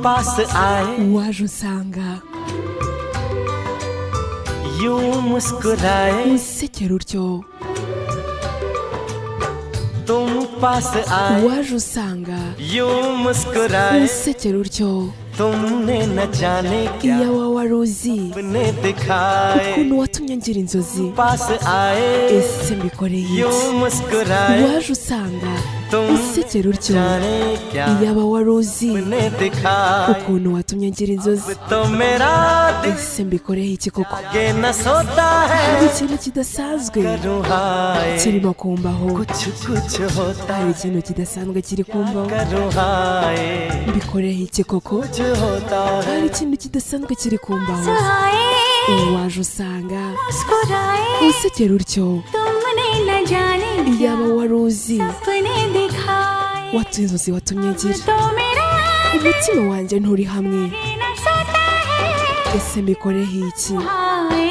पास आए waje usanga यूं मुस्कुराए unsekera utyo तुम पास आए waje usanga यूं मुस्कुराए unsekera utyo तुमने न जाने क्या iyaba wari uzi ने दिखाए ukuntu watumye ngira inzozi पास आए ese mbikoreye iki यूं मुस्कुराए waje usanga तुम unsekera utyo जाने क्या iyaba wari uzi ने दिखाए ukuntu watumye ngira inzozi तो मेरा दिल ese mbikoreye iki koko के न सोता hari है ikintu kidasanzwe करूँ हाय kirimo kumbaho कुछ कुछ होता hari ikintu kidasanzwe kiri kumbaho करूँ हाय mbikoreye iki koko कुछ होता है hari ikintu kidasanzwe kiri kumbaho waje usanga मुस्कुराए unsekera utyo तुमने न जाने iyaba wari uzi सपने दिखाए watuye inzozi watumye ngira तो मेरा umutima wanjye nturi hamwe न सोता है ese mbikoreye iki हाय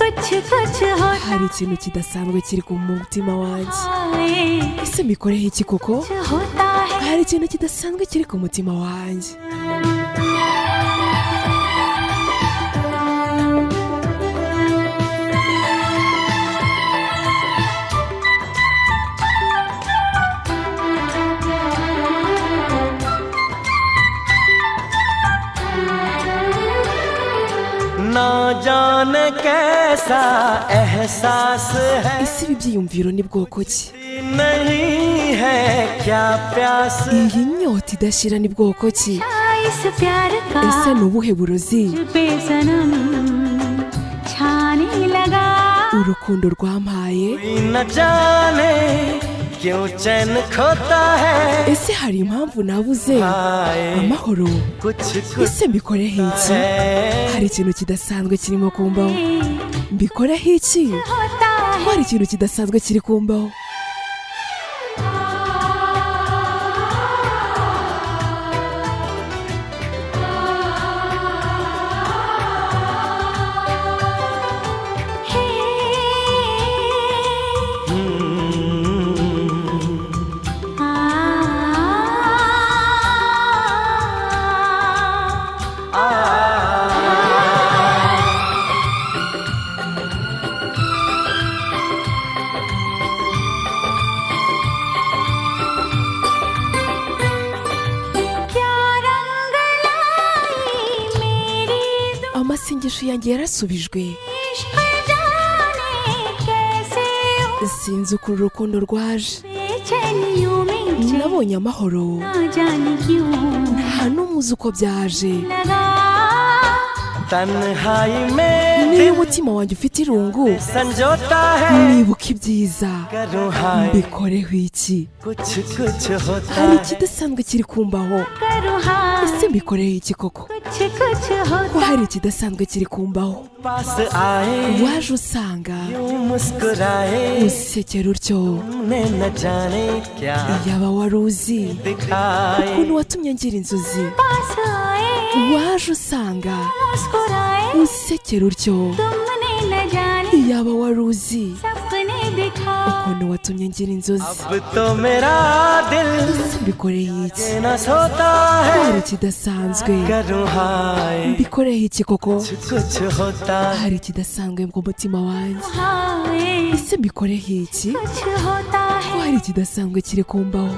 कुछ कुछ होता hari ikintu kidasanzwe kiri ku mutima wanjye है ese mbikoreye iki koko कुछ होता है hari ikintu kidasanzwe kiri ku mutima wanjye ना जाने कैसा एहसास है ese ibi byiyumviro ni bwoko ki नहीं है क्या प्यास iyi nyota idashira ni bwoko ki इस प्यार का ese ni ubuhe burozi बेसनम छाने लगा urukundo rwampaye कोई न जाने क्यों चैन खोता है ese hari impamvu nabuze हाय amahoro कुछ कुछ ese mbikoreho iki है hari ikintu kidasanzwe kirimo kumbaho mbikoreho iki होता है ko hari ikintu kidasanzwe kiri kumbaho क्या रंग लाई मेरी amasengesho yanjye yarasubijwe इश्क जाने कैसे हो sinzi ukuntu urukundo rwaje बेचैनियों में nabonye amahoro ना जाने क्यों nta n'umwe uzi uko byaje लगा तन्हाई में niyo umutima wanjye ufite irungu संजोता है nibuka ibyiza करूँ हाय mbikoreho iki कुछ कुछ होता hari है ikidasanzwe kiri kumbaho करूँ हाय ese mbikoreho iki koko कुछ कुछ ko होता hari ikidasanzwe kiri kumbaho पास आए waje usanga यूं मुस्कुराए unsekera utyo तुमने न जाने क्या iyaba wari uzi दिखाए ukuntu watumye ngira inzozi पास आए waje usanga मुस्कुराए unsekera utyo तुमने न जाने iyaba wari uzi सपने दिखाए ukuntu watumye ngira inzozi अब तो मेरा दिल ese mbikoreho iki न सोता ko है hari ikidasanzwe करूँ हाय mbikoreho iki koko कुछ होता है hari ikidasanzwe mu mutima wanjye हाय ese mbikoreho iki कुछ होता ko है hari ikidasanzwe kiri kumbaho